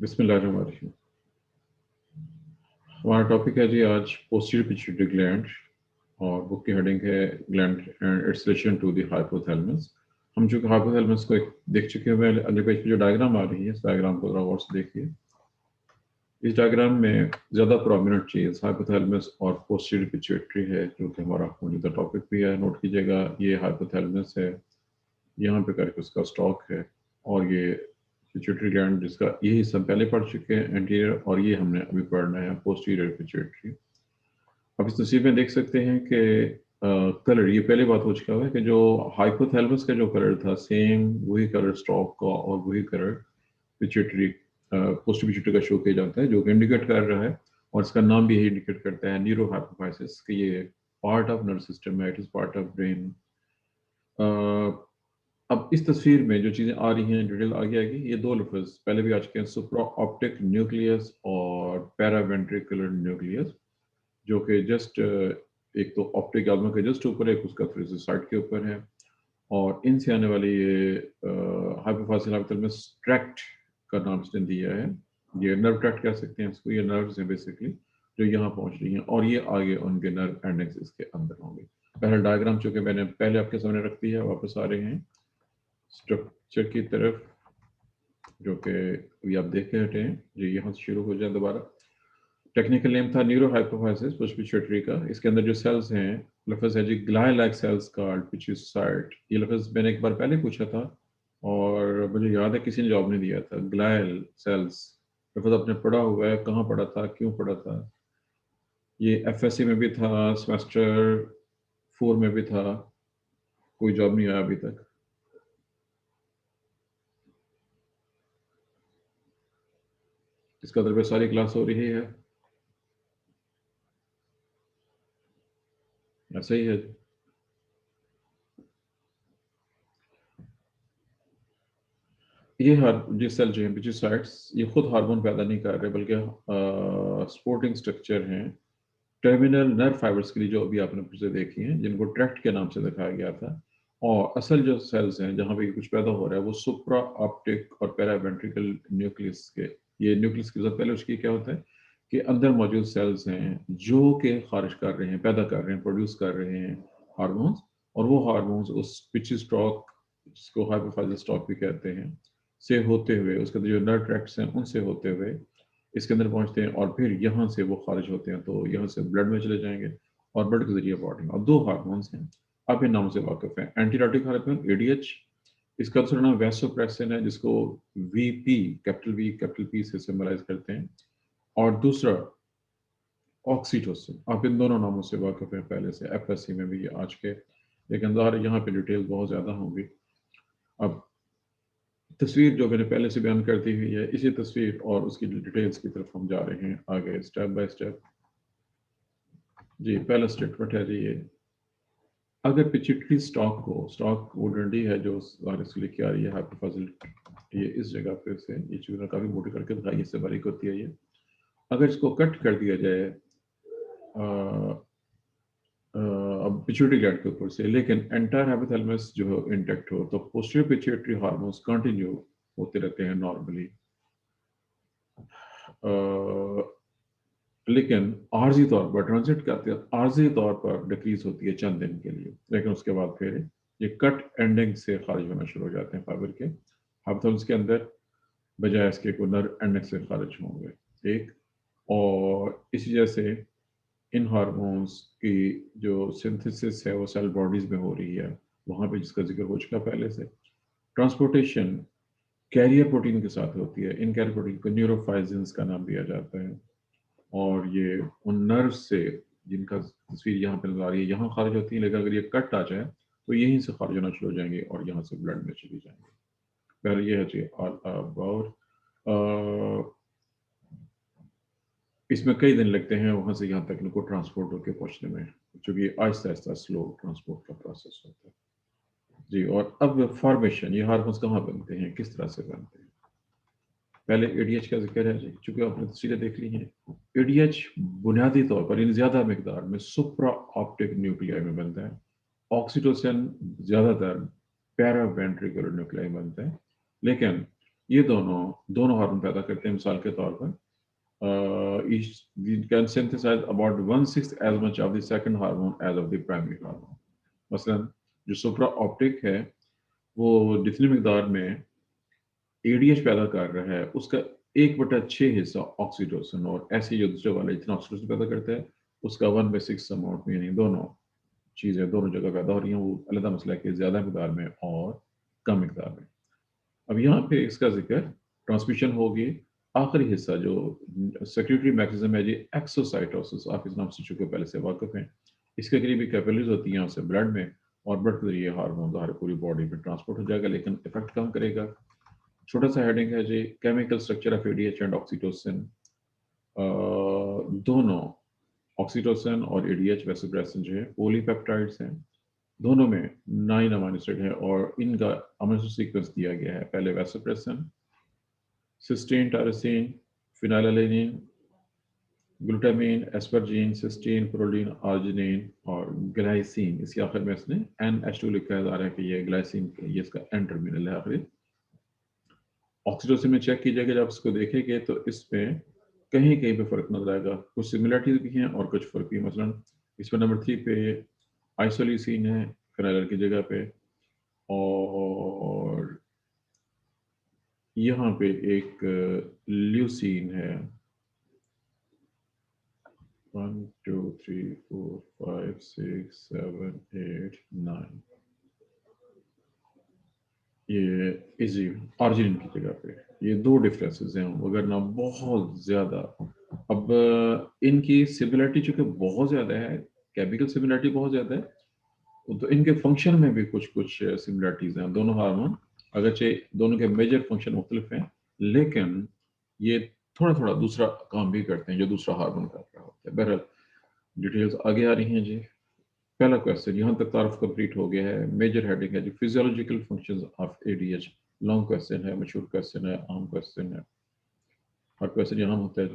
बिस्मिल्लाहिर्रहमानिर्रहीम। हमारा टॉपिक है जी आज पोस्टीरियर पिट्यूटरी ग्लैंड और बुक की हेडिंग है gland and its relation to the hypothalamus. हम चूंकि हाइपोथैलेमस को देख चुके हैं, अगले पेज पे जो डायग्राम आ रही है इस डायग्राम को जरा गौर से देखिए। इस डायग्राम में ज़्यादा प्रोमिनेंट चीज़ हाइपोथैलेमस और पोस्टीरियर पिट्यूटरी है, जो कि हमारा मौजूदा टॉपिक भी है। नोट कीजिएगा, ये हाइपोथैलेमस है, यहाँ पे करके उसका स्टॉक है, और ये पिट्यूटरी ग्लैंड जिसका ये हिस्सा पहले पढ़ चुके हैं एंटीरियर, और ये हमने अभी पढ़ना है पोस्टीरियर पिट्यूटरी। अब इस तस्वीर में देख सकते हैं कि कलर, ये पहले बात हो चुका है कि जो हाइपोथैलेमस का जो कलर था सेम वही कलर स्टॉक का और वही कलर पिट्यूटरी पोस्टीरियर पिट्यूटरी का शो किया जाता है, जो कि इंडिकेट कर रहा है, और इसका नाम भी यही इंडिकेट करता है न्यूरोहाइपोफाइसिस, कि ये पार्ट ऑफ नर्व सिस्टम है, it is part of brain. अब इस तस्वीर में जो चीज़ें आ रही हैं डिटेल आगे आएगी। ये दो लफ्ज़ पहले भी आ चुके हैं, सुप्रा ऑप्टिक न्यूक्लियस और पैरावेंट्रिकुलर न्यूक्लियस, जो कि जस्ट एक तो ऑप्टिक आल्मा के जस्ट ऊपर है, एक उसका थोड़ी सी साइड के ऊपर है, और इनसे आने वाली ये हाइपोफासियल हाइपोथैलेमस ट्रैक्ट का नाम इसने दिया है। ये नर्व ट्रैक्ट कह सकते हैं इसको, ये नर्व्स हैं बेसिकली जो यहाँ पहुँच रही हैं, और ये आगे उनके नर्व एंडिंग्स इसके अंदर होंगे। पहला डायग्राम चूँकि मैंने पहले आपके सामने रख दिया है, वापस आ रहे हैं स्ट्रक्चर की तरफ, जो कि अभी आप देख रहे हटे हैं जी। यहाँ से शुरू हो जाए दोबारा। टेक्निकल नेम था न्यूरोहाइपोफाइसिस पिट्यूटरी का। इसके अंदर जो सेल्स हैं, लफ्ज़ है जी ग्लाय लाइक सेल्स कॉल्ड पिट्यूसाइट। ये लफ्ज़ मैंने एक बार पहले पूछा था और मुझे याद है किसी ने जवाब नहीं दिया था। ग्लायल सेल्स लफ्ज़ आपने पढ़ा हुआ है, कहाँ पढ़ा था, क्यों पढ़ा था? ये एफएससी में भी था, सेमेस्टर 4 में भी था, कोई जवाब नहीं आया अभी तक। इसका तरफ सारी क्लास हो रही है, ऐसा ही है। ये ये सेल जो है पिट्यूसाइट्स, ये खुद हार्मोन पैदा नहीं कर रहे, बल्कि सपोर्टिंग स्ट्रक्चर हैं टर्मिनल नर्व फाइबर्स के लिए, जो अभी आपने फिर से देखी हैं, जिनको ट्रैक्ट के नाम से दिखाया गया था। और असल जो सेल्स हैं जहाँ पे कुछ पैदा हो रहा है वो सुप्रा ऑप्टिक और पैरावेंट्रिकल न्यूक्लियस के, ये न्यूक्लियस के साथ पहले उसकी क्या होता है कि अंदर मौजूद सेल्स हैं जो कि खारिज कर रहे हैं, पैदा कर रहे हैं, प्रोड्यूस कर रहे हैं हार्मोन्स, और वो हार्मोन्स उस पिच स्टॉक, जिसको हाइपोफाइजल स्टॉक भी कहते हैं, से होते हुए, उसके जो नर्व ट्रैक्ट्स हैं उनसे होते हुए इसके अंदर पहुंचते हैं, और फिर यहाँ से वो खारिज होते हैं, तो यहाँ से ब्लड में चले जाएंगे और ब्लड के जरिए बॉडी में। और दो हार्मोन्स हैं, आप इन नाम से वाकिफ हैं, एंटीडायरेटिक हार्मोन एडीएच, इसका दूसरा नाम वैसोप्रेसिन है, जिसको वीपी, कैपिटल पी से सिंबलाइज करते हैं, और दूसरा ऑक्सीटोसिन। आप इन दोनों नामों से वाकिफ हैं पहले से, एफएससी में भी आज के, लेकिन ज़ाहिर है यहाँ पे डिटेल बहुत ज़्यादा होंगी। अब तस्वीर जो मैंने पहले से बयान कर दी हुई है, इसी तस्वीर और उसकी डिटेल्स की तरफ हम जा रहे हैं आगे स्टेप बाय स्टेप। जी, पहला स्टेटमेंट है जी ये, अगर पिट्यूटरी स्टॉक वो डंडी है जो इसको लेके आ रही है हाइपोफाजिल, ये इस जगह पे से, ये चूना काफ़ी मोटी करके दिखाई, इससे बारीक होती है ये। अगर इसको कट कर दिया जाए अब पिट्यूटरी ग्लैंड के ऊपर से, लेकिन एंटायर हाइपोथैलेमस जो इंटेक्ट हो, तो पोस्टीरियर पिट्यूटरी हार्मोन्स कंटिन्यू होते रहते हैं नॉर्मली, लेकिन आर्जी तौर पर ट्रांजिट करते हैं, आर्जी तौर पर डिक्रीज होती है चंद दिन के लिए, लेकिन उसके बाद फिर ये कट एंडिंग से खारिज होना शुरू हो जाते हैं फाइबर के हाइपोथैलेमस के अंदर, बजाय इसके को नर्व एंडिंग से खारिज होंगे। एक और इसी वजह से इन हार्मोन्स की जो सिंथेसिस है वो सेल बॉडीज में हो रही है, वहाँ पे जिसका जिक्र हो चुका पहले से। ट्रांसपोर्टेशन कैरियर प्रोटीन के साथ होती है, इन कैरियर प्रोटीन को न्यूरोफाइजिन्स का नाम दिया जाता है, और ये उन नर्व से जिनका तस्वीर यहाँ पे नजर आ रही है यहाँ खारिज होती है, लेकिन अगर ये कट आ जाए तो यहीं से खारिज होना शुरू हो जाएंगे और यहाँ से ब्लड में चली जाएंगे। पहले ये है जी ऑल अबाउट। इसमें कई दिन लगते हैं वहाँ से यहाँ तक इनको ट्रांसपोर्ट होकर पहुँचने में, क्योंकि आहिस्ता आहिस्ता स्लो ट्रांसपोर्ट का प्रोसेस होता है जी। और अब फॉर्मेशन, ये हार्मोन्स कहाँ बनते हैं, किस तरह से बनते हैं? पहले एडीएच का जिक्र है जी, चूंकि आपने तस्वीरें देख ली हैं। एडीएच बुनियादी तौर पर इन ज्यादा मकदार में सुप्रा ऑप्टिक न्यूक्लियाई में बनता है। ऑक्सीटोसिन ज्यादातर पैरावेंट्रिकुलर न्यूक्लियाई बनता है, लेकिन ये दोनों दोनों हार्मोन पैदा करते हैं। मिसाल के तौर पर each can synthesize about 1/6 as much of the second hormone as of the primary hormone. मसलन जो सुप्रा ऑप्टिक है वो जितनी मिकदार में एडीएच पैदा कर रहा है उसका 1/6 हिस्सा ऑक्सीटोसिन, और ऐसे जो दूसरे वाले जितना ऑक्सीटोसिन पैदा करता है उसका 1/6 अमाउंट में, यानी दोनों चीज़ें दोनों जगह पैदा हो रही हैं। वो अलग मसला है कि ज़्यादा मिकदार में और कम मिकदार में। अब यहाँ पे इसका जिक्र ट्रांसमिशन होगी। आखिरी हिस्सा जो सेक्रेटरी मैकेनिज्म है जी, एक्सोसाइटोसिस, आप इस नाम से चूंकि पहले से वाकिफ हैं। इसके करीबी कैपिलरीज होती हैं उससे ब्लड में, और ब्लड के जरिए हार्मोन हमारी पूरी बॉडी में ट्रांसपोर्ट हो जाएगा, लेकिन इफेक्ट कम करेगा। छोटा सा हेडिंग है जी, chemical structure of ADH and oxytocin. दोनों ऑक्सीटोसिन और एडीएच वैसोप्रेसिन जो है पॉलीपेप्टाइड्स हैं। दोनों में 9 अमीनो एसिड है और इनका अमीनो एसिड सीक्वेंस दिया गया है। पहले vasopressin, cysteine, tyrosine, phenylalanine, glutamine, asparagine, cysteine, proline, arginine और ग्लाइसिन। इसके आखिर में इसने NH2 लिखा जा रहा है कि ये ग्लाइसिन, ये इसका एन टर्मिनल है आखिरी। ऑक्सीटोसिन में चेक कीजिएगा, जब इसको देखेंगे तो इसमें कहीं कहीं पे फर्क नजर आएगा। कुछ सिमिलरिटीज भी हैं और कुछ फर्क भी। मसलन इसमें नंबर 3 पे आइसोल्यूसिन है फिनाइल की जगह पे, और यहाँ पे एक ल्यूसीन है। 1 2 3 4 5 6 7 8 9, ये इजी आर्जिनिन की जगह पे। ये दो डिफरेंसेस हैं मगर ना बहुत ज़्यादा। अब इनकी सिमिलरिटी चूँकि बहुत ज़्यादा है, केमिकल सिमिलरिटी बहुत ज़्यादा है, तो इनके फंक्शन में भी कुछ कुछ सिमिलरिटीज़ हैं। दोनों हार्मोन अगरचे दोनों के मेजर फंक्शन मुख्तलिफ हैं, लेकिन ये थोड़ा थोड़ा दूसरा काम भी करते हैं जो दूसरा हार्मोन कर रहा होता है। बहरहाल डिटेल्स आगे आ रही हैं जी। पहला क्वेश्चन यहाँ तक तारुफ कंप्लीट हो गया है। मेजर हेडिंग है जी, physiological functions of ADH. Long question है, मशहूर क्वेश्चन है, आम क्वेश्चन है, हर क्वेश्चन यहाँ होता है।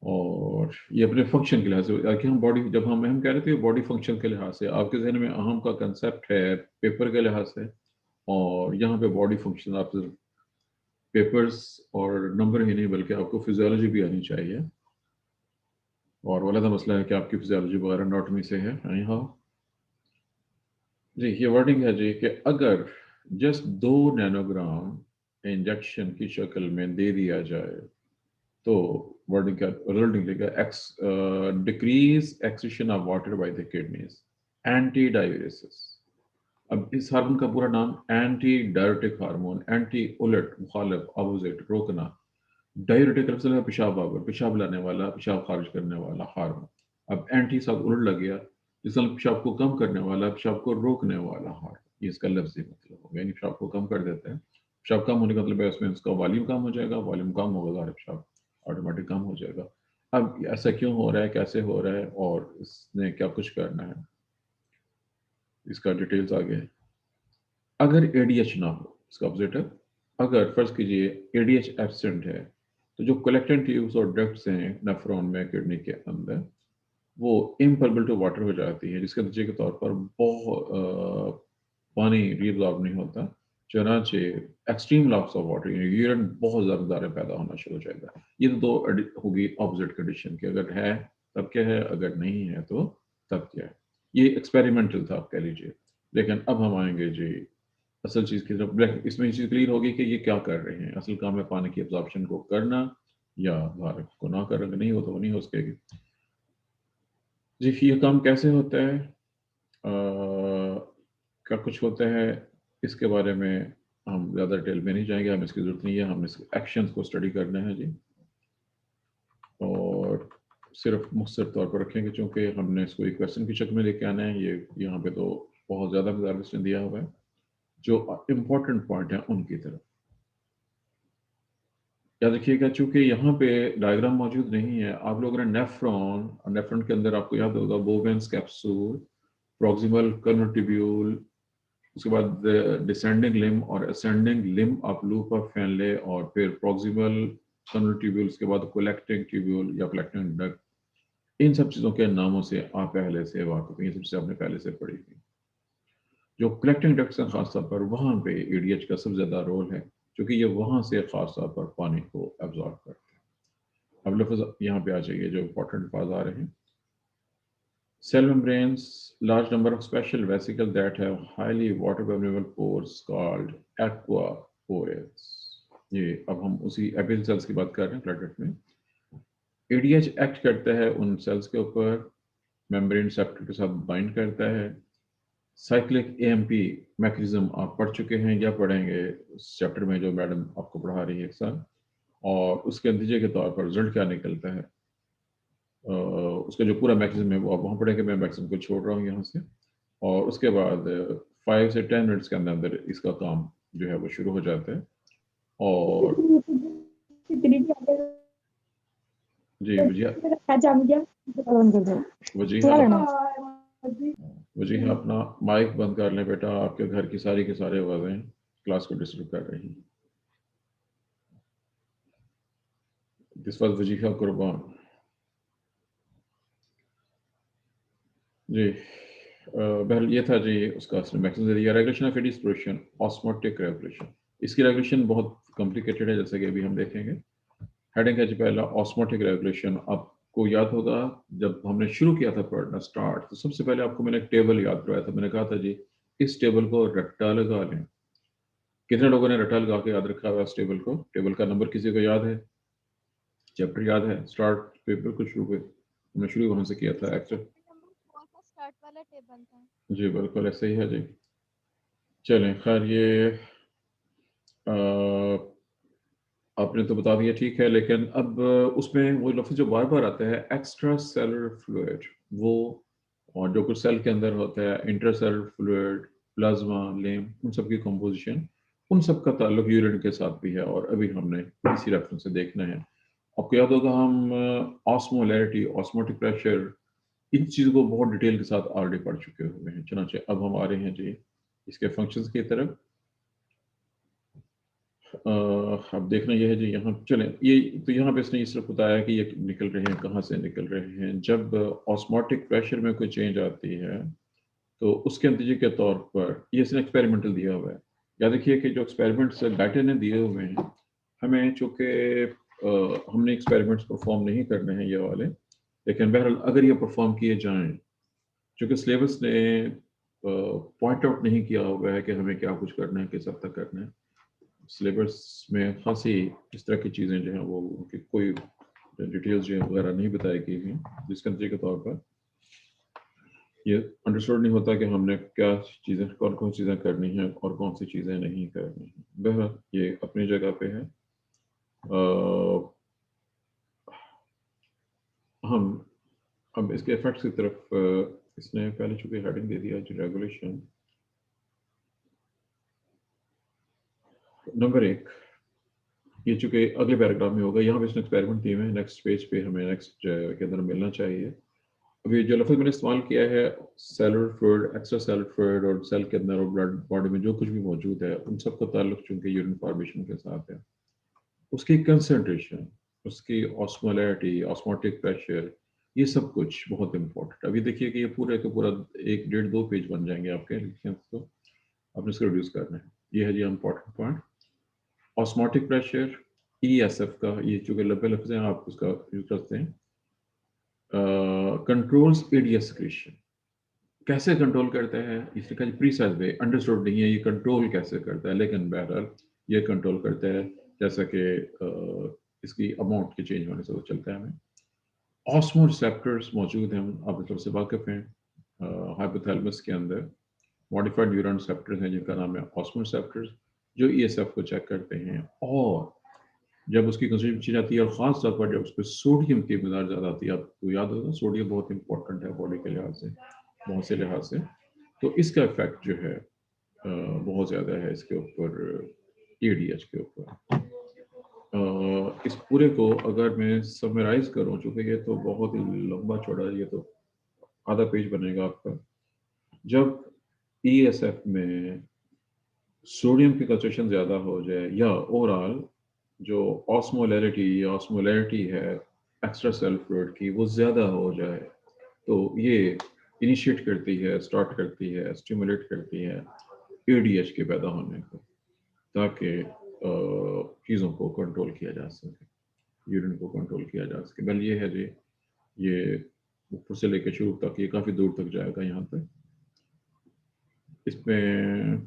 और ये अपने फंक्शन के लिहाज से कि हम बॉडी, जब हम कह रहे थे बॉडी फंक्शन के लिहाज से, आपके जहन में अहम का कंसेप्ट है पेपर के लिहाज से, और यहाँ पे बॉडी फंक्शन आप सिर्फ पेपर्स और नंबर ही नहीं बल्कि आपको फिजियोलॉजी भी आनी चाहिए। और वाला मसला है कि आपकी फिजियोलॉजी वगैरह एनाटॉमी से है। यहाँ जी ये वर्डिंग है जी कि अगर जस्ट 2 नैनोग्राम इंजेक्शन की शक्ल में दे दिया जाए तो वर्डिंग का रिजल्ट निकलेगा ex decrease excretion of water by the kidneys, anti diuresis. अब इस हार्मोन का पूरा नाम एंटी डायरेटिक हार्मोन, एंटी उलट मुखालिफ अपोजिट रोकना, डायरेटिक मतलब है पेशाब बाबर, पेशाब लाने वाला, पेशाब खारिज करने वाला हार्मोन। अब एंटी साथ उलट लग गया, जिसका पेशाब को कम करने वाला, पेशाब को रोकने वाला हार्मोन। ये इसका लफ्ज़ी मतलब हो गया, यानी पेशाब को कम कर देता है। पेशाब कम होने का मतलब है उसमें उसका वॉल्यूम कम हो जाएगा, वॉल्यूम कम होगा ज़ाहिर पेशाब ऑटोमेटिक कम हो जाएगा। अब ऐसा क्यों हो रहा है, कैसे हो रहा है और इसने क्या कुछ करना है, इसका डिटेल्स आगे है। अगर एडीएच ना हो, इसका ऑपोजिट है, अगर फर्ज कीजिए एडीएच एब्सेंट है तो जो कलेक्टिंग ट्यूब्स और डक्ट्स हैं नेफ्रॉन में किडनी के अंदर, वो इम्पर्मेबल टू वाटर हो जाती है, जिसके नतीजे के तौर पर बहुत पानी रीअब्सॉर्ब नहीं होता। चनाचे extreme loss of water, urine बहुत ज़्यादा पैदा होना शुरू हो जाएगा। ये तो दो होगी ऑपोजिट कंडीशन की, अगर है तब क्या है, अगर नहीं है तो तब क्या है। ये एक्सपेरिमेंटल था आप कह लीजिए। लेकिन अब हम आएंगे जी असल चीज़ की तरफ। इसमें ये चीज़ क्लियर होगी कि ये क्या कर रहे हैं। असल काम है पानी की एब्जॉर्प्शन को करना या बाहर को ना करना, नहीं हो तो नहीं हो सकेगी जी। ये काम कैसे होता है, क्या कुछ होता है, इसके बारे में हम ज़्यादा डिटेल में नहीं जाएंगे, हमें इसकी ज़रूरत नहीं है। हम इसके एक्शंस को स्टडी करना है जी, और सिर्फ मुख्तसर तौर पर रखेंगे चूँकि हमने इसको एक क्वेश्चन की शक्ल में लेके आना है। ये यहाँ पे तो बहुत ज़्यादा क्वेश्चन दिया हुआ है, जो इम्पोर्टेंट पॉइंट है उनकी तरफ याद रखिएगा। चूंकि यहाँ पे डायग्राम मौजूद नहीं है, आप लोगों ने नेफ्रॉन, नेफ्रॉन के अंदर आपको याद होगा बोवेंस कैप्सूल, प्रॉक्सिमल कर्नोटिब्यूल, उसके बाद डिसेंडिंग लिम और ascending limb of loop of Henle, और फिर प्रॉक्सिमल कर्नोटिब्यूल, उसके बाद कलेक्टिंग ट्यूब्यूल या कलेक्टिंग डक्ट। इन सब चीज़ों के नामों से आप पहले से वाकिफ हैं, ये सब चीज़ें आपने पहले से पढ़ी थी। जो कलेक्टिंग डक्ट्स हैं खासतौर पर, वहाँ पे एडीएच का सबसे ज़्यादा रोल है। क्योंकि ये वहाँ से ख़ास तौर पर पानी को एब्जॉर्ब करते हैं। अब लफ्ज़ यहाँ पे आ जाइए जो इंपॉर्टेंट अल्फाज आ रहे हैं। Cell membranes, large number of special vesicles that have highly water permeable pores called aquapores. ये अब हम उसी एपिथेलियल सेल्स की बात कर रहे हैं प्लेटलेट में। एडीएच एक्ट करता है उन सेल्स के ऊपर, मेम्ब्रेन रिसेप्टर के साथ बाइंड करता है। साइक्लिक एएमपी मैकेनिज्म आप पढ़ चुके हैं या पढ़ेंगे उस चैप्टर में जो मैडम आपको पढ़ा रही है एक साल, और उसके नतीजे के तौर पर रिजल्ट क्या निकलता है, उसका जो पूरा मैकेनिज्म है वो आप वहाँ पढ़ेंगे। मैं मैकेनिज्म को छोड़ रहा हूँ यहाँ से, और उसके बाद 5 से 10 मिनट्स के अंदर अंदर इसका काम जो है वो शुरू हो जाता है। और जी वजीहा अपना माइक बंद कर लें बेटा, आपके घर की सारी के सारे आवाज़ें क्लास को डिस्टर्ब कर रही हैं। दिस वाज वजीहा कुर्बान जी। बहरहाल ये था जी उसका असली मैकेनिज्म दिया। Regulation of Aedes production, osmotic regulation. इसकी रेगुलेशन बहुत कॉम्प्लिकेटेड है जैसे कि अभी हम देखेंगे। हेडिंग है जी पहला ऑस्मोटिक रेगुलेशन। आपको याद होगा जब हमने शुरू किया था पढ़ना स्टार्ट, तो सबसे पहले आपको मैंने एक टेबल याद करवाया था। मैंने कहा था जी इस टेबल को रट्टा लगा लें। कितने लोगों ने रट्टा लगा के याद रखा हुआ इस टेबल को? टेबल का नंबर किसी को याद है? चैप्टर याद है? स्टार्ट पेपर को शुरू हुए हमने शुरू वहां से किया था एक्चुअल। स्टार्ट वाला टेबल था जी बिल्कुल ऐसे ही है जी। चलें खैर ये आपने तो बता दिया ठीक है, लेकिन अब उसमें वो लफ्ज़ जो बार बार आता है एक्स्ट्रा सेलुलर फ्लूइड, वो और जो कुछ सेल के अंदर होता है इंटर सेलुलर फ्लूइड, प्लाज्मा, लेम, उन सब की कंपोजिशन, उन सब का ताल्लुक यूरिन के साथ भी है, और अभी हमने इसी रेफरेंस से देखना है। आपको याद होगा हम ऑस्मोलैरिटी, ऑस्मोटिक प्रेशर, इन चीज़ों को बहुत डिटेल के साथ ऑलरेडी पढ़ चुके हुए हैं। चनाचे अब हम आ रहे हैं जी इसके फंक्शंस की तरफ। अब देखना यह है जी यहाँ चलें, ये तो यहाँ पे इसने ये सिर्फ बताया कि ये निकल रहे हैं, कहाँ से निकल रहे हैं। जब ऑस्मोटिक प्रेशर में कोई चेंज आती है तो उसके नतीजे के तौर पर ये इसने एक्सपेरिमेंटल दिया हुआ है। याद रखिए कि जो एक्सपेरिमेंट्स गाइटर ने दिए हुए हैं हमें, चूँकि हमने एक्सपेरिमेंट्स परफॉर्म नहीं करने हैं ये वाले, लेकिन बहरहाल अगर ये परफॉर्म किए जाएँ, चूँकि सिलेबस ने पॉइंट आउट नहीं किया हुआ है कि हमें क्या कुछ करना है, किस हद तक करना है। सिलेबस में खासी इस तरह की चीज़ें जो हैं वो उनकी कोई डिटेल्स जो है वगैरह नहीं बताई गई हैं, जिसके नतीजे के तौर पर ये अंडरस्टूड नहीं होता कि हमने क्या चीज़ें, कौन कौन चीज़ें करनी हैं और कौन सी चीज़ें नहीं करनी हैं। बहरहाल ये अपनी जगह पे है। हम अब इसके इफेक्ट्स की तरफ इसने पहले चूँकि हेडिंग दे दिया जो रेगुलेशन नंबर 1, ये चूँकि अगले पैराग्राफ में होगा, यहाँ पे इसने एक्सपेरिमेंट दिए हुए हैं, नेक्स्ट पेज पे हमें नेक्स्ट के अंदर मिलना चाहिए। अभी जो लफ्ज़ मैंने इस्तेमाल किया है cellular fluid, extra cellular fluid, और सेल के अंदर और ब्लड बॉडी में जो कुछ भी मौजूद है उन सब का ताल्लुक चूँकि यूरिन फॉर्मेशन के साथ है। उसकी कंसंट्रेशन, उसकी ऑस्मोलैरिटी, ऑस्मोटिक प्रेशर, ये सब कुछ बहुत इम्पोर्टेंट है। अभी देखिए कि ये पूरे का पूरा 1 डेढ़ 2 पेज बन जाएंगे आपके लिखें तो आपने इसको रिड्यूस करना है। ये है जी important point. Osmotic pressure, ESF का, ये चूँकि लंबे लफ्ज़ हैं आप उसका यूज़ करते हैं। कंट्रोल्स एडीएस सिक्रीशन, कैसे कंट्रोल करता है इसने कहा प्रीसाइज वे अंडरस्टूड नहीं है ये कंट्रोल कैसे करता है, लेकिन बहरहाल ये कंट्रोल करता है जैसा कि इसकी अमाउंट के चेंज होने से वो चलता है। हमें ऑस्मो रिसेप्टर्स मौजूद हैं, आप मतलब से वाकिफ हैं। हाइपोथैलेमस के अंदर मॉडिफाइड न्यूरॉन रिसेप्टर्स हैं जिनका नाम है ऑस्मो रिसेप्टर्स, जो ESF को चेक करते हैं। और जब उसकी कंसंट्रेशन चीज आती है, और ख़ास तौर पर जब उस पर सोडियम की मिकदार ज़्यादा आती है, आपको याद होगा सोडियम बहुत इंपॉर्टेंट है बॉडी के लिहाज से, बहुत से लिहाज से, तो इसका इफेक्ट जो है बहुत ज़्यादा है इसके ऊपर, ADH के ऊपर। इस पूरे को अगर मैं समराइज करूं, चूँकि ये तो बहुत ही लंबा चौड़ा, ये तो आधा पेज बनेगा आपका। जब ESF में सोडियम की कंसंट्रेशन ज़्यादा हो जाए, या ओवरऑल जो ऑस्मोलैरिटी है एक्स्ट्रा सेल फ्लूइड की वो ज़्यादा हो जाए, तो ये इनिशिएट करती है, स्टार्ट करती है, स्टिमुलेट करती है ADH के पैदा होने को, ताकि चीज़ों को कंट्रोल किया जा सके, यूरिन को कंट्रोल किया जा सके। बल ये है जी, ये ऊपर से लेकर शुरू तक ये काफ़ी दूर तक जाएगा यहाँ पे। इसमें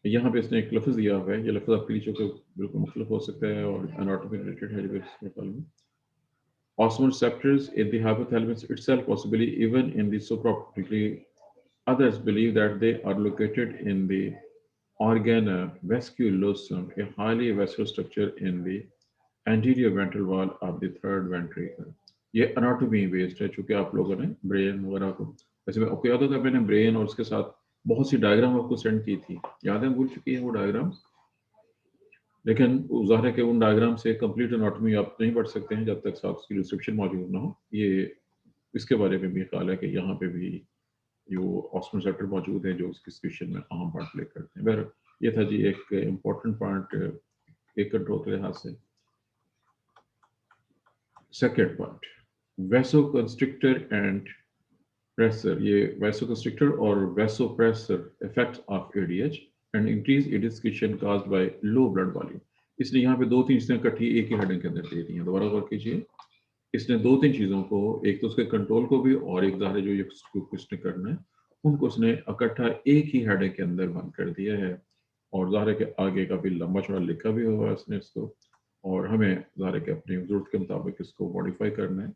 यहाँ पे इसने एक लफ्ज़ दिया हुआ है, ये लफ्ज़ आपके लिए चूँकि बिल्कुल मुख्तलिफ हो सकता है और एनाटॉमी रिलेटेड है जो इसमें मालूम। Osmoreceptors in the hypothalamus itself, possibly even in the supraoptically. Others believe that they are located in the organa vasculosum, a highly vascular structure in the anterior ventral wall of the third ventricle. ये anatomy based है, चूंकि आप लोगों ने brain वगैरह को, वैसे मैं आपको याद होगा मैंने ब्रेन और उसके साथ बहुत सी डायग्राम आपको सेंड की थी, याद है, भूल चुकी है वो डायग्राम, लेकिन ज़ाहिर है कि उन डायग्राम से कंप्लीट एनाटॉमी आप नहीं पढ़ सकते हैं जब तक साथ उसकी डिस्क्रिप्शन मौजूद ना हो। ये इसके बारे में भी ख्याल है कि यहाँ पे भी जो ऑस्मोसेप्टर मौजूद है जो उसकी डिस्क्रिप्शन में अहम पार्ट प्ले करते हैं। बहर ये था जी एक इम्पोर्टेंट पार्ट एक कंट्रोल के लिहाज से। सेकेंड पार्ट वैसोकंस्ट्रिक्टर एंड प्रेसर, ये वैसोकंस्ट्रिक्टर और vasopressor effect of ADH and increase ADH question caused by low blood volume. इसलिए यहाँ पे दो तीन चीजें इकट्ठी एक ही हेडिंग के अंदर दे दी हैं, दोबारा गौर कीजिए। इसने दो तीन चीजों को, एक तो उसके कंट्रोल को भी और एक ज़ाहिर जो ये उसने करना है उनको उसने इकट्ठा एक ही हेडिंग के अंदर बंद कर दिया है। और ज़ाहिर है कि आगे का भी लंबा चौड़ा लिखा भी हुआ है उसने इसको, और हमें ज़ाहिर है कि अपनी ज़रूरत के मुताबिक इसको मॉडिफाई करना है।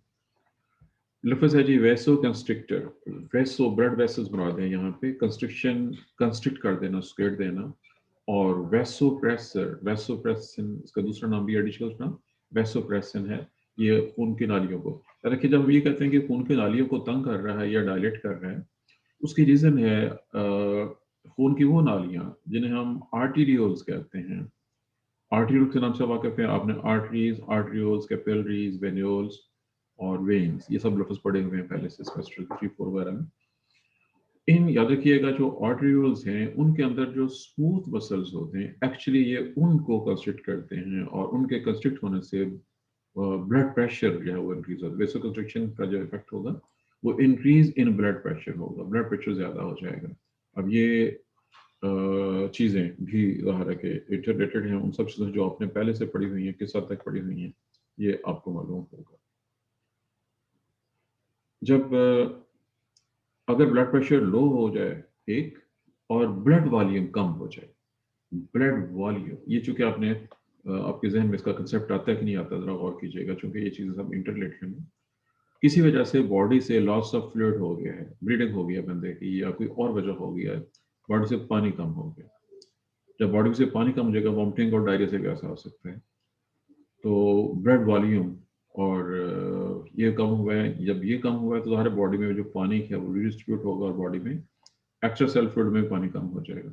लफ्ज़ है जी vaso constrictor, vaso blood vessels बना दें यहाँ पे, कंस्ट्रिक्शन कंस्ट्रिक्ट कर देना, स्क्वेट देना, और वैसोप्रेसर, वैसोप्रेसन इसका दूसरा नाम भी एडिशनल नाम वैसोप्रेसन है, ये खून की नालियों को, देखिए जब हम ये कहते हैं कि खून की नालियों को तंग कर रहा है या डायलेट कर रहा है, उसकी रीज़न है खून की वो नालियाँ जिन्हें हम आर्टीरियोल्स कहते हैं। आर्टीरियोल्स के नाम से वाकिफ है आपने, आर्टरीज, आर्ट्रियोल्स, कैपिलरीज, वेन्यूल्स और वेन्स, ये सब लफ्ज़ पढ़े हुए हैं पहले से सेमेस्टर 3-4 वगैरह में। इन याद रखिएगा जो आर्टरियोल्स हैं उनके अंदर जो स्मूथ मसल्स होते हैं एक्चुअली ये उनको कंस्ट्रिक्ट करते हैं, और उनके कंस्ट्रिक्ट होने से ब्लड प्रेशर जो है वो इंक्रीज होगा। वैसे कंस्ट्रक्शन का जो इफेक्ट होगा वो इंक्रीज इन ब्लड प्रेशर होगा, ब्लड प्रेशर ज़्यादा हो जाएगा। अब ये चीज़ें भी ज़ाहिर है कि इंटरलेटेड हैं उन सब चीज़ों जो आपने पहले से पढ़ी हुई हैं, किस हद तक पढ़ी हुई हैं ये आपको मालूम होगा। जब अगर ब्लड प्रेशर लो हो जाए एक, और ब्लड वॉल्यूम कम हो जाए, ब्लड वॉल्यूम, ये चूंकि आपने आपके जहन में इसका कंसेप्ट आता है कि नहीं आता, जरा गौर कीजिएगा, चूंकि ये चीज़ें सब इंटरलेटेड हैं। किसी वजह से बॉडी से लॉस ऑफ फ्लूइड हो गया है, ब्लीडिंग हो गया बंदे की, या कोई और वजह हो गया है, बॉडी से पानी कम हो गया, जब बॉडी से पानी कम हो जाएगा वॉमिटिंग और डायरिया से भी ऐसा हो सकता है। तो ब्लड वॉल्यूम और ये कम हुआ है, जब ये कम हुआ है तो हमारे बॉडी में जो पानी है वो रिडिस्ट्रीब्यूट होगा और बॉडी में एक्स्ट्रा सेल फ्लूइड में पानी कम हो जाएगा।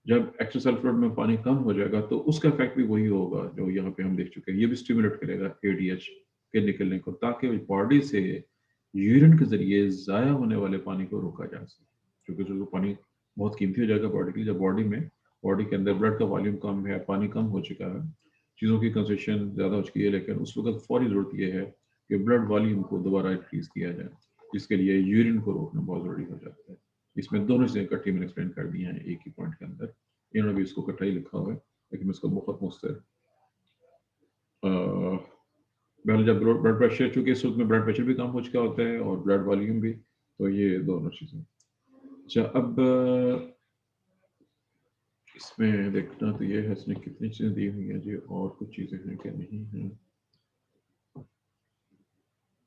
जब एक्स्ट्रा सेल फ्लूइड में पानी कम हो जाएगा तो उसका इफेक्ट भी वही होगा जो यहाँ पे हम देख चुके हैं, ये भी स्टिमुलेट करेगा एडीएच के निकलने को, ताकि बॉडी से यूरिन के जरिए ज़ाया होने वाले पानी को रोका जा सके, क्योंकि जो पानी बहुत कीमती हो जाएगा बॉडी के लिए। जब बॉडी के अंदर ब्लड का वॉल्यूम कम है, पानी कम हो चुका है, चीज़ों की कंसेंट्रेशन ज़्यादा हो चुकी है, लेकिन उस वक्त फौरी ज़रूरत यह है कि ब्लड वॉल्यूम को दोबारा इंक्रीज किया जाए, जिसके लिए यूरिन को रोकना बहुत ज़रूरी हो जाता है। इसमें दोनों चीज़ें इकट्ठी मैंने एक्सप्लेन कर दी हैं एक ही पॉइंट के अंदर, इन्होंने भी इसको इकट्ठा ही लिखा हुआ है, लेकिन मैं इसको बहुत मुख्तर पहले जब ब्लड प्रेशर, चूंकि इस वक्त में ब्लड प्रेशर भी कम हो चुका होता है और ब्लड वॉल्यूम भी, तो ये दोनों चीज़ें। अच्छा, अब इसमें देखना तो ये है इसने कितनी चीज़ें दी हुई हैं जी, और कुछ चीज़ें हैं कि नहीं हैं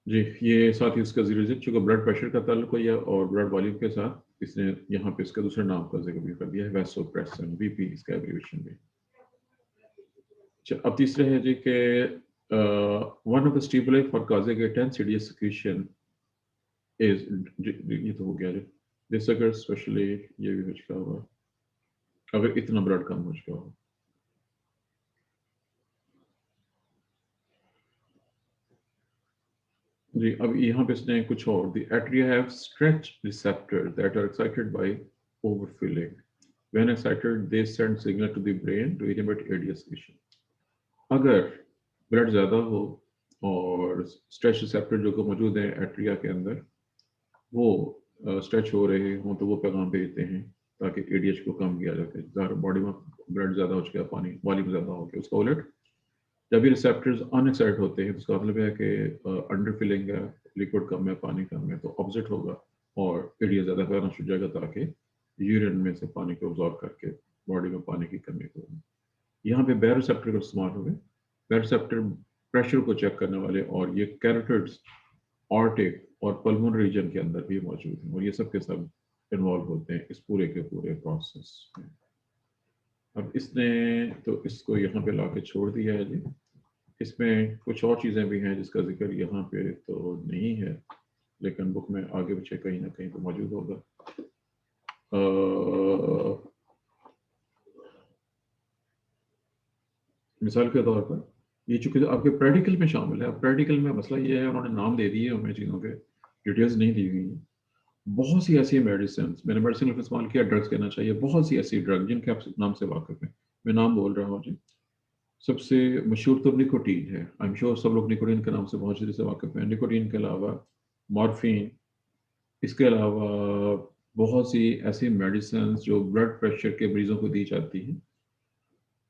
जी। ये साथ ही उसका जीरो चूँकि ब्लड प्रेशर का ताल्लुक है और ब्लड वॉल्यूम के साथ, इसने यहाँ पे इसका दूसरे नाम का जिक्र भी कर दिया है, वैसोप्रेसन, वीपी इसका एब्रिविएशन भी। अच्छा, अब तीसरा है जी कि one of the stimuli for causing a tense serious secretion is, ये तो हो गया जी, दिस अगर स्पेशली ये भी हो चुका होगा अगर इतना ब्लड कम हो चुका हो। जी, अब यहाँ पे इसने कुछ और, the atria have stretch receptors that are excited by overfilling. When excited, they send signal to the brain to inhibit ADH secretion. अगर ब्लड ज़्यादा हो और स्ट्रेच रिसेप्टर जो कि मौजूद है एट्रिया के अंदर, वो स्ट्रेच हो रहे हों तो वो पैगाम भेजते हैं ताकि एडीएच को कम किया जाए। ज़ाहिर बॉडी में ब्लड ज़्यादा हो चुका है, पानी वॉल्यूम ज़्यादा हो गया। उसका उलट जब ये रिसेप्टर्स अनएक्साइट होते हैं तो इसका मतलब है कि अंडर फिलिंग है, लिक्विड कम है, पानी कम है, तो ऑपोजिट होगा और एडीएच ज़्यादा करना शुरू जाएगा ताकि यूरिन में से पानी को ऑब्जॉर्व करके बॉडी में पानी की कमी को। यहाँ पे बायोरिसेप्टर का इस्तेमाल हो गया। बायोरिसेप्टर प्रेशर को चेक करने वाले और ये कैरोटिड्स ऑर्टिक और पल्मोनरी रीजन के अंदर भी मौजूद हैं और ये सब के सब इन्वॉल्व होते हैं इस पूरे के पूरे प्रोसेस में। अब इसने तो इसको यहाँ पे ला के छोड़ दिया है जी। इसमें कुछ और चीज़ें भी हैं जिसका जिक्र यहाँ पे तो नहीं है, लेकिन बुक में आगे पीछे कहीं ना कहीं तो मौजूद होगा। मिसाल के तौर पर ये चूंकि आपके प्रैक्टिकल में शामिल है। अब प्रैक्टिकल में मसला ये है, उन्होंने नाम दे दिए हमें चीज़ों के, डिटेल्स नहीं दी हुई हैं। बहुत सी ऐसी मेडिसिन, मैंने मेडिसिन का इस्तेमाल किया, ड्रग्स कहना चाहिए, बहुत सी ऐसी ड्रग जिनके आप नाम से वाकिफ हैं। मैं नाम बोल रहा हूँ जी। सबसे मशहूर तो निकोटीन है। आई एम श्योर सब लोग निकोटीन के नाम से बहुत अच्छे से वाकिफ हैं। निकोटीन के अलावा मॉर्फिन, इसके अलावा बहुत सी ऐसी मेडिसिन जो ब्लड प्रेशर के मरीजों को दी जाती हैं।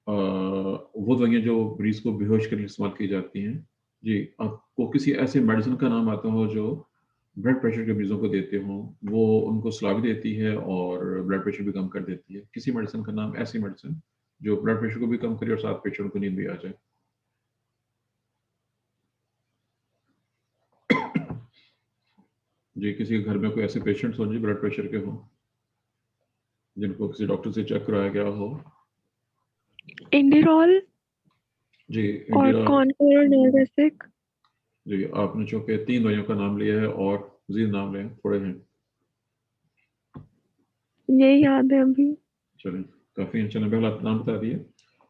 वो दवाइयाँ जो मरीज को बेहोश करने इस्तेमाल की जाती हैं। जी, आपको किसी ऐसे मेडिसिन का नाम आता हो जो ब्लड प्रेशर के मरीजों को देते हों, वो उनको सुला भी देती है और ब्लड प्रेशर भी कम कर देती है? किसी मेडिसिन का नाम, ऐसी मेडिसिन जो ब्लड प्रेशर को भी कम करे और साथ पेशेंट को नींद भी आ जाए? जी, किसी के घर में कोई ऐसे पेशेंट्स हों जी ब्लड प्रेशर के हों, जिनको किसी डॉक्टर से चेक कराया गया हो? इंडिरॉल जी, और इंडिया। कॉनकोर नॉर्वेसिक। जी, आपने चूंकि 3 दवाइयों का नाम लिया है और मज़ीद नाम लें, थोड़े हैं? यही याद है अभी। चलें, काफ़ी हैं। चलें, पहले आप नाम बता दिए।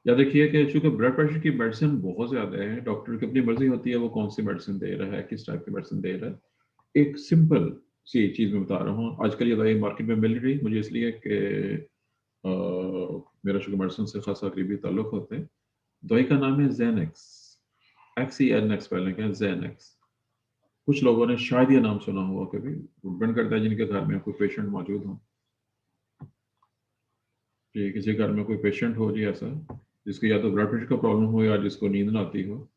या देखिए कि चूंकि ब्लड प्रेशर की मेडिसिन बहुत ज़्यादा है, डॉक्टर की अपनी मर्जी होती है वो कौन सी मेडिसिन दे रहा है, किस टाइप की मेडिसिन दे रहा है। एक सिंपल सी चीज़ मैं बता रहा हूँ। आजकल ये दवाई मार्केट में मिल रही मुझे इसलिए कि मेरा शुगर मेडिसिन से खासा करीबी ताल्लुक होता है। दवाई का नाम है ज़ैनेक्स, XENX पहले का ज़ैनेक्स। कुछ लोगों ने शायद ये नाम सुना होगा कभी, डिपेंड करता है जिनके घर में कोई पेशेंट मौजूद हो। कि किसी घर में कोई पेशेंट हो जी ऐसा, जिसको या तो ब्लड प्रेशर का प्रॉब्लम हो या जिसको नींद ना आती हो।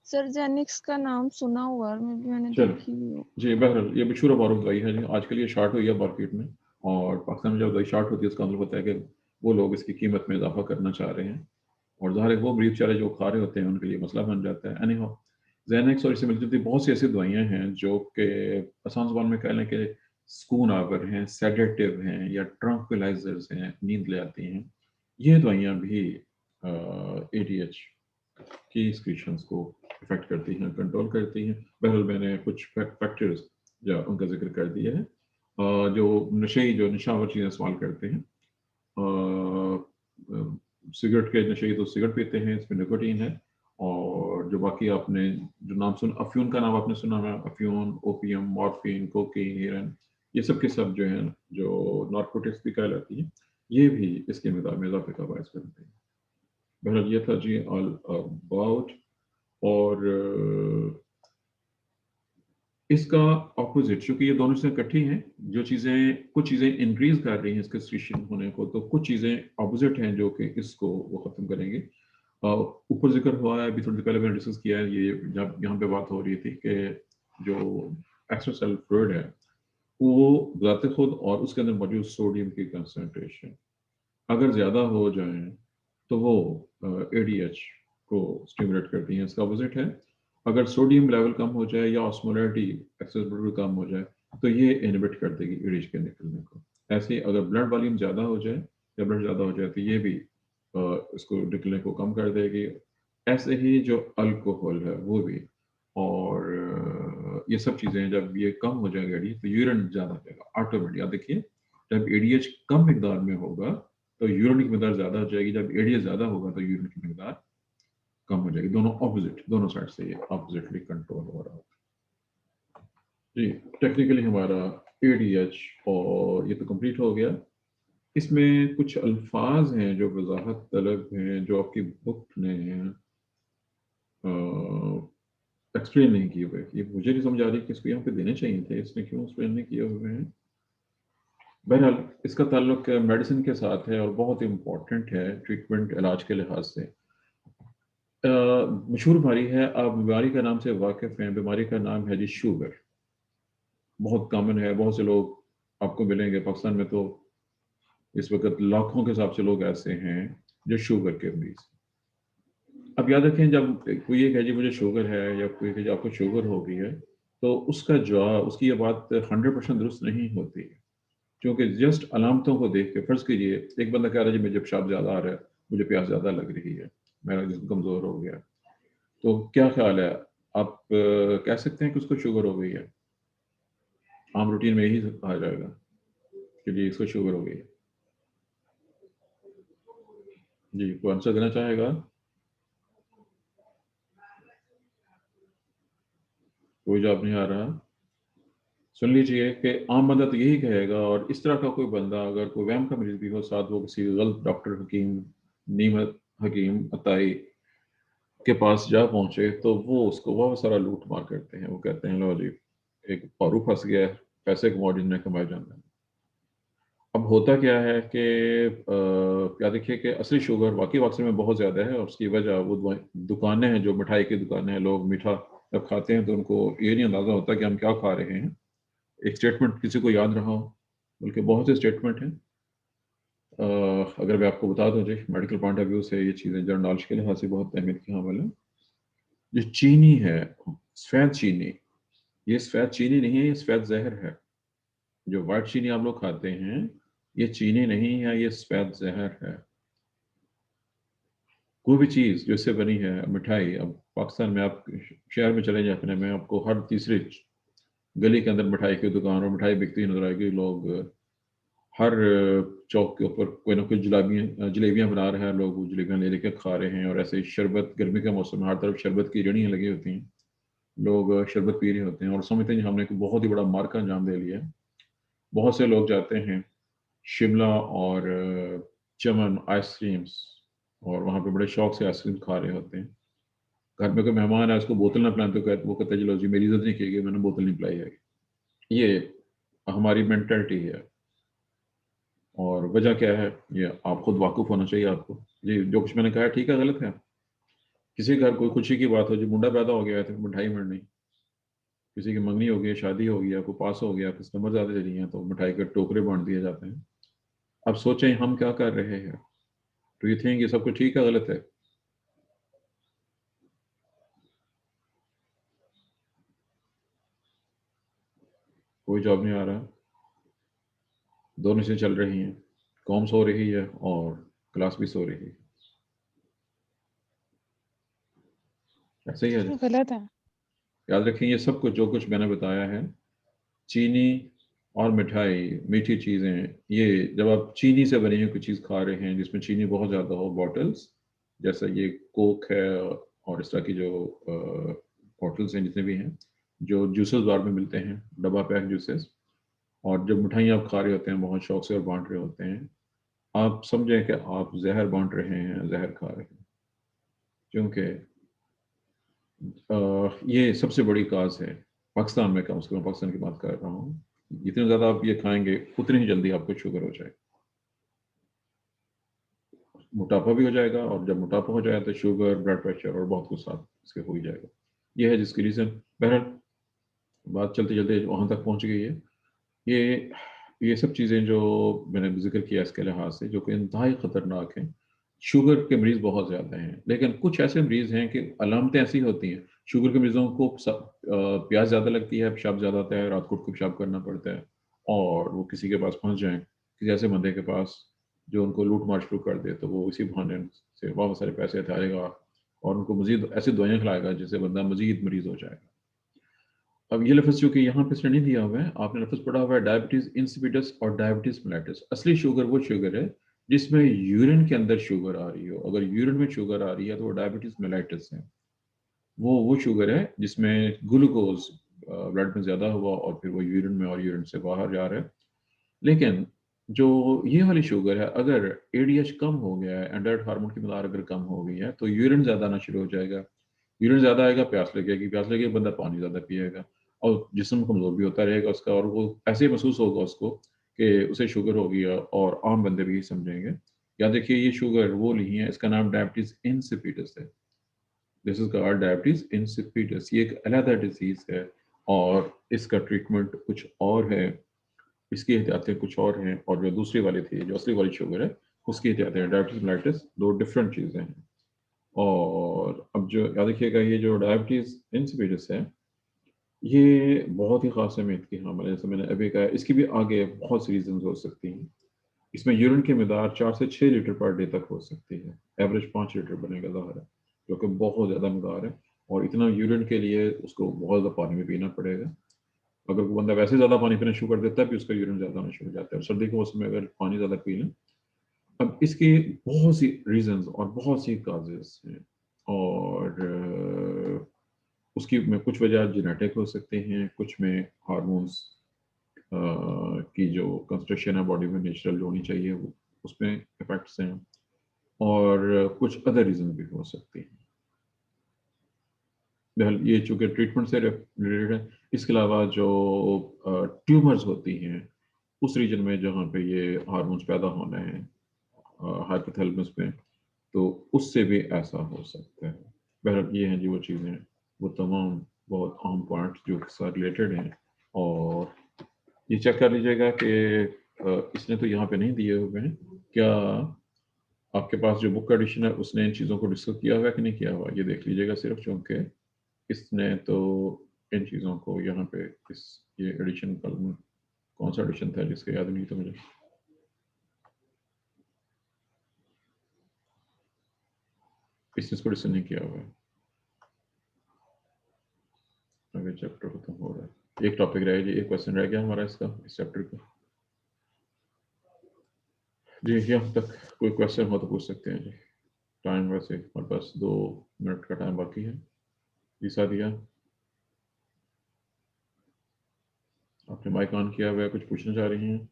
सर्जेनिक्स का नाम सुना हुआ है और मैंने चलो देखी भी हो। जी, बहरहाल ये मशहूर मारूफ दवाई है जी। आजकल ये शार्ट हुई है मार्केट में, और पाकिस्तान में जब दवाई शार्ट होती है उसका मतलब होता है कि वो लोग इसकी कीमत में इजाफा करना चाह रहे हैं, और ज़ाहिर है वो मरीज बेचारे जो खा रहे होते हैं उनके लिए मसला बन जाता है। एनी हाउ, ज़ैनेक्स और इससे मिलती जुलती बहुत सी ऐसी दवाइयाँ हैं जो कि आसान ज़ुबान में कह लें कि सुकून आवर हैं, सेडेटिव हैं या ट्रंक्विलाइजर्स हैं, नींद ले आती हैं। ये दवाइयाँ भी ADH की सिक्रीशंस को इफेक्ट करती हैं, कंट्रोल करती हैं। बहरहाल मैंने कुछ फैक्टर्स जो उनका जिक्र कर दिया है। जो नशेई, जो नशावर चीज़ें इस्तेमाल करते हैं, सिगरेट के नशे तो सिगरेट पीते हैं, इसमें निकोटीन है। और जो बाकी आपने जो नाम सुना, अफ्यून का नाम आपने सुना है, अफ्यून, ओपियम, मॉर्फिन, कोकीन, हेरोइन, ये सब के सब जो हैं, जो नार्कोटिक्स भी कहलाती हैं, ये भी इसके मिक़दार में इजाफे का बायस करते हैं। बहरहाल ये था जी ऑल अबाउट। और इसका ऑपोजिट, चूंकि ये दोनों चीज़ें इकट्ठी हैं, जो चीज़ें कुछ चीज़ें इंक्रीज कर रही हैं इसके सिचुएशन होने को, तो कुछ चीज़ें ऑपोजिट हैं जो कि इसको वो ख़त्म करेंगे। ऊपर जिक्र हुआ है, अभी थोड़ी देर पहले मैंने डिस्कस किया है, ये जब यहाँ पे बात हो रही थी कि जो एक्स्ट्रा सेल फ्लूइड है वो ज़ाते खुद और उसके अंदर मौजूद सोडियम की कंसनट्रेशन अगर ज़्यादा हो जाए तो वो ADH को स्टिमुलेट करती हैं। इसका अपोजिट है, अगर सोडियम लेवल कम हो जाए या ऑस्मोलैरिटी एक्सेस ब्लड कम हो जाए तो ये इनहिबिट कर देगी ADH के निकलने को। ऐसे ही अगर ब्लड वॉल्यूम ज़्यादा हो जाए या ब्लड ज़्यादा हो जाए तो ये भी इसको निकलने को कम कर देगी। ऐसे ही जो अल्कोहल है वो भी, और ये सब चीज़ें जब ये कम हो जाएगा ADH तो यूरिन ज़्यादा जाएगा ऑटोमेटिक। आप देखिए, जब ADH कम मिकदार में होगा तो यूरिन की मिकदार ज़्यादा हो जाएगी, जब ADH ज़्यादा होगा तो यूरिन की मिकदार कम हो जाएगी। दोनों ऑपोजिट, दोनों साइड से ये ऑपोजिटली कंट्रोल हो रहा है जी। टेक्निकली हमारा ADH और ये तो कंप्लीट हो गया। इसमें कुछ अल्फाज हैं जो वजाहत तलब हैं, जो आपकी बुक ने एक्सप्लेन नहीं किए हुए। ये मुझे नहीं समझ आ रही कि इसको यहाँ पे देने चाहिए थे, इसने क्यों एक्सप्लेन नहीं किए हुए हैं। बहरहाल इसका ताल्लुक मेडिसिन के साथ है और बहुत इम्पोर्टेंट है ट्रीटमेंट इलाज के लिहाज से। मशहूर बीमारी है, आप बीमारी का नाम से वाकिफ़ हैं, बीमारी का नाम है जी शुगर। बहुत कॉमन है, बहुत से लोग आपको मिलेंगे पाकिस्तान में, तो इस वक्त लाखों के हिसाब से लोग ऐसे हैं जो शुगर के मरीज। अब याद रखें, जब कोई ये कहे जी मुझे शुगर है या कोई कहे जी आपको शुगर हो गई है, तो उसका जवाब, उसकी ये बात 100% दुरुस्त नहीं होती है। क्योंकि जस्ट अलामतों को देख के, फर्ज कीजिए एक बंदा कह रहा है जी मुझे पेशाब ज़्यादा आ रहा है, मुझे प्यास ज़्यादा लग रही है, मेरा जिस्म कमज़ोर हो गया, तो क्या ख्याल है, आप कह सकते हैं कि उसको शुगर हो गई है? आम रूटीन में यही कहा जाएगा कि जी इसको शुगर हो गई है। जी, कोई आंसर देना चाहेगा? कोई जवाब नहीं आ रहा। सुन लीजिए कि आम बंदा तो यही कहेगा, और इस तरह का कोई बंदा अगर कोई वहम का मरीज भी हो, साथ वो किसी गलत डॉक्टर हकीम, नीमत हकीम अताई के पास जा पहुंचे, तो वो उसको बहुत सारा लूट मार करते हैं। वो कहते हैं लो जी एक पारू फंस गया है, पैसे कमाओ जितने कमाए जाना है। अब होता क्या है कि क्या देखिए कि असली शुगर वाकई वाकई में बहुत ज़्यादा है, और उसकी वजह वो दुकानें हैं, जो मिठाई की दुकानें हैं। लोग मीठा जब खाते हैं तो उनको ये नहीं अंदाज़ा होता कि हम क्या खा रहे हैं। एक स्टेटमेंट किसी को याद रहा हो, बल्कि बहुत से स्टेटमेंट हैं। अगर मैं आपको बता दूं जी, मेडिकल पॉइंट ऑफ व्यू से ये चीज़ें जनरल नॉलेज के लिहाज से बहुत अहमियत की हामिल है। जो चीनी है, सफ़ेद चीनी, ये सफ़ेद चीनी नहीं है, ये सफ़ेद जहर है। जो व्हाइट चीनी आप लोग खाते हैं, ये चीनी नहीं है, ये सफ़ेद जहर है। कोई भी चीज़ जो इससे बनी है, मिठाई, अब पाकिस्तान में आप शहर में चले जाने में आपको हर तीसरे गली के अंदर मिठाई की दुकान और मिठाई बिकती नजर आएगी। लोग हर चौक के ऊपर कोई ना कोई जलेबियाँ बना रहे हैं, लोग वो जलेबियाँ ले लेके खा रहे हैं। और ऐसे ही शरबत, गर्मी का मौसम में हर तरफ शरबत की रेहड़ियाँ लगी होती हैं, लोग शरबत पी रहे होते हैं और समझते हैं कि हमने एक बहुत ही बड़ा मार का अंजाम दे लिया है। बहुत से लोग जाते हैं शिमला और चमन आइसक्रीम्स, और वहाँ पे बड़े शौक से आइसक्रीम खा रहे होते हैं। घर में कोई मेहमान है, उसको बोतल ना पिलाएं तो वो कहता है चलो जी मेरी इज्जत नहीं की गई, मैंने बोतल नहीं पिलाई है। ये हमारी मेंटालिटी है। और वजह क्या है, ये आप खुद वाकिफ होना चाहिए आपको। जी, जो कुछ मैंने कहा है ठीक है गलत है? किसी के घर कोई खुशी की बात हो, जो मुंडा पैदा हो गया है तो मिठाई मिलनी, किसी की मंगनी हो गई, शादी हो गई, आपको पास हो गया, कस्टमर ज़्यादा चली हैं तो मिठाई के टोकरे बांट दिए जाते हैं। अब सोचें हम क्या कर रहे हैं। तो यू थिंक ये सब कुछ ठीक है गलत है? कोई जवाब नहीं आ रहा। दोनों चीज़ें चल रही हैं, कौम सो रही है और क्लास भी सो रही है। ऐसे ही है। तो गलत है। याद रखें ये सब कुछ जो कुछ मैंने बताया है, चीनी और मिठाई, मीठी चीज़ें, ये जब आप चीनी से बनी हुई कोई चीज़ खा रहे हैं जिसमें चीनी बहुत ज़्यादा हो, बॉटल्स जैसा ये कोक है और इस तरह की जो बॉटल्स हैं जितने भी हैं, जो जूसेस बार में मिलते हैं, डब्बा पैक जूसेस, और जब मिठाइयाँ आप खा रहे होते हैं बहुत शौक से और बांट रहे होते हैं, आप समझें कि आप जहर बांट रहे हैं, जहर खा रहे हैं। क्योंकि ये सबसे बड़ी काज है पाकिस्तान में, कम से कम पाकिस्तान की बात कर रहा हूँ। जितने ज़्यादा आप ये खाएंगे उतनी ही जल्दी आपको शुगर हो जाएगा, मोटापा भी हो जाएगा, और जब मोटापा हो जाए तो शुगर, ब्लड प्रेशर और बहुत कुछ साथ इसके हो ही जाएगा। ये है जिसकी रीज़न। बहरहाल बात चलते चलते वहाँ तक पहुँच गई है। ये ये सब चीज़ें जो मैंने ज़िक्र किया इसके लिहाज से, जो कि इंतहाई ख़तरनाक हैं। शुगर के मरीज़ बहुत ज़्यादा हैं, लेकिन कुछ ऐसे मरीज़ हैं कि अलामतें ऐसी होती हैं। शुगर के मरीज़ों को प्यास ज़्यादा लगती है, पेशाब ज़्यादा आता है, रात को उठ के पेशाब करना पड़ता है, और वो किसी के पास पहुँच जाएँ, किसी ऐसे बंदे के पास जो उनको लूट मार शुरू कर दे, तो वो इसी बहाने से बहुत सारे पैसे हथियाएगा और उनको मज़ीद ऐसी दवाइयाँ खिलाएगा जिससे बंदा मज़ीद मरीज़ हो जाएगा। अब ये लफ्ज़ चूँकि यहाँ पे इसने नहीं दिया हुआ है, आपने लफ्ज़ पढ़ा हुआ है डायबिटीज़ इंसिपिडस और डायबिटीज़ मेलिटस। असली शुगर वो शुगर है जिसमें यूरिन के अंदर शुगर आ रही हो। अगर यूरिन में शुगर आ रही है तो वो डायबिटीज़ मेलिटस है। वो शुगर है जिसमें ग्लूकोज़ ब्लड में ज़्यादा हुआ और फिर वो यूरिन में और यूरिन से बाहर जा रहा है। लेकिन जो ये वाली शुगर है, अगर एडीएच कम हो गया है, एंड्रोइड हार्मोन की मक़दार अगर कम हो गई है, तो यूरिन ज़्यादा आना शुरू हो जाएगा। यूरिन ज़्यादा आएगा, प्यास लगेगी, प्यास लगेगी, बंदा पानी ज़्यादा पिएगा और जिस्म कमज़ोर भी होता रहेगा उसका, और वो ऐसे ही महसूस होगा उसको कि उसे शुगर हो गया और आम बंदे भी समझेंगे। याद रखिए ये शुगर वो नहीं है, इसका नाम डायबिटीज इंसिपिडस है। This is called diabetes insipidus. ये एक अलग डिजीज है और इसका ट्रीटमेंट कुछ और है, इसकी एहतियातें कुछ और हैं, और जो दूसरी वाली थी, जो असली वाली शुगर है, उसकी एहतियातें, डायबिटीज मेलाइटिस, दो डिफरेंट चीज़ें हैं। और अब जो याद रखिएगा, ये जो डायबिटीज इंसिपिडस है, ये बहुत ही खास अहमियत की हामिल है। जैसे मैंने अभी कहा, इसकी भी आगे बहुत सी रीजन हो सकती हैं। इसमें यूरिन की मिकदार 4 से 6 लीटर पर डे तक हो सकती है। एवरेज 5 लीटर बनेगा ज़ाहिर है, जो कि बहुत ज़्यादा मिकदार है। और इतना यूरिन के लिए उसको बहुत ज़्यादा पानी भी पीना पड़ेगा। अगर कोई बंदा वैसे ज़्यादा पानी पीना शुरू कर देता है, भी उसका यूरिन ज़्यादा होना शुरू हो जाता है। और सर्दी के मौसम में अगर पानी ज़्यादा पी लें, अब इसकी बहुत सी रीजंस और बहुत सी काजेस हैं। और उसकी में कुछ वजह जेनेटिक हो सकते हैं, कुछ में हार्मोन्स की जो कंस्ट्रक्शन है बॉडी में नेचुरल जो होनी चाहिए वो उसमें इफेक्ट्स हैं, और कुछ अदर रीजन भी हो सकते हैं। बहरहाल ये चूँकि ट्रीटमेंट से रिलेटेड है, इसके अलावा जो ट्यूमर्स होती हैं उस रीजन में जहाँ पे ये हार्मोन्स पैदा होना है हाइपोथैलेमस में, तो उससे भी ऐसा हो सकता है। बहरहाल ये हैं जी वो चीज़ें, वो तमाम बहुत अहम पॉइंट जो इसके साथ रिलेटेड हैं। और ये चेक कर लीजिएगा कि इसने तो यहाँ पे नहीं दिए हुए हैं, क्या आपके पास जो बुक का एडिशन है उसने इन चीज़ों को डिस्कस किया हुआ है कि नहीं किया हुआ, ये देख लीजिएगा सिर्फ, चूँकि इसने तो इन चीज़ों को यहाँ पे इस ये एडिशन कौन सा एडिशन था जिसका याद नहीं था मुझे। इस चीज़ को डिस्कस नहीं किया हुआ है। अगर चैप्टर खत्म हो रहा है, एक टॉपिक रह गया, एक क्वेश्चन रह गया हमारा इसका, इस चैप्टर का। जी यहाँ तक कोई क्वेश्चन हो तो पूछ सकते हैं जी। टाइम वैसे हमारे पास 2 मिनट का टाइम बाकी है। जी सादिया, आपने माइक ऑन किया हुआ है, कुछ पूछना चाह रही हैं?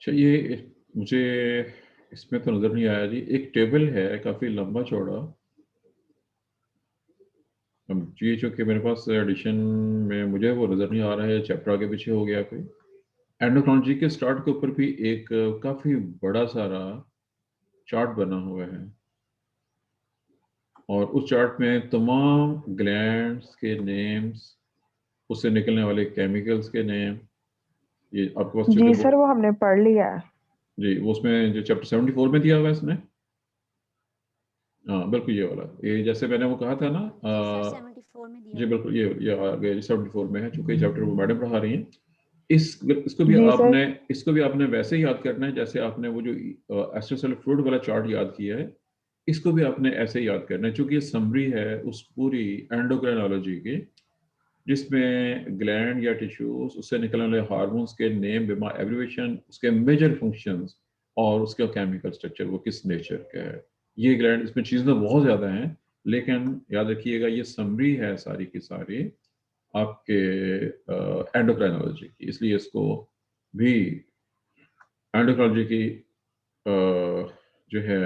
अच्छा, ये मुझे इसमें तो नज़र नहीं आया जी। एक टेबल है काफ़ी लंबा चौड़ा, अब ये चूँकि मेरे पास एडिशन में मुझे वो नज़र नहीं आ रहा है, चैप्टर आगे पीछे हो गया कोई। एंडोक्राइनोलॉजी के स्टार्ट के ऊपर भी एक काफ़ी बड़ा सारा चार्ट बना हुआ है, और उस चार्ट में तमाम ग्लैंड्स के नेम्स, उससे निकलने वाले केमिकल्स के नेम, ये आपके पास चूँकि जी बुक, सर, वो हमने पढ़ लिया है। जी वो उसमें जो चैप्टर 74 में दिया हुआ है इसने। हाँ बिल्कुल ये वाला, ये जैसे मैंने वो कहा था ना, जी सर 74 में दिया जी हुआ है। बिल्कुल ये आ गया 74 में है, चूँकि चैप्टर वो मैडम पढ़ा रही हैं। इसको भी जी आपने सर। इसको भी आपने वैसे ही याद करना है जैसे आपने वो जो एस्ट्रोसेल फ्लूइड वाला चार्ट याद किया है, इसको भी आपने ऐसे ही याद करना है, क्योंकि ये समरी है उस पूरी एंडोक्राइनोलॉजी की, जिसमें ग्लैंड या टिश्यूज, उससे निकलने वाले हार्मोन्स के नेम, बिमा एब्रिविएशन, उसके मेजर फंक्शंस, और उसका केमिकल स्ट्रक्चर वो किस नेचर का है। ये ग्लैंड, इसमें चीज़ें तो बहुत ज़्यादा हैं, लेकिन याद रखिएगा ये समरी है सारी की सारी आपके एंडोक्राइनोलॉजी की, इसलिए इसको भी एंडोक्राइनोलॉजी की जो है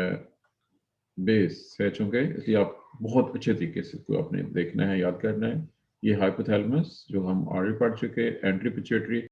बेस है, चूँकि इसलिए आप बहुत अच्छे तरीके से इसको आपने देखना है, याद करना है। ये हाइपोथैलेमस जो हम ऑलरेडी पढ़ चुके, एंट्री पिट्यूटरी,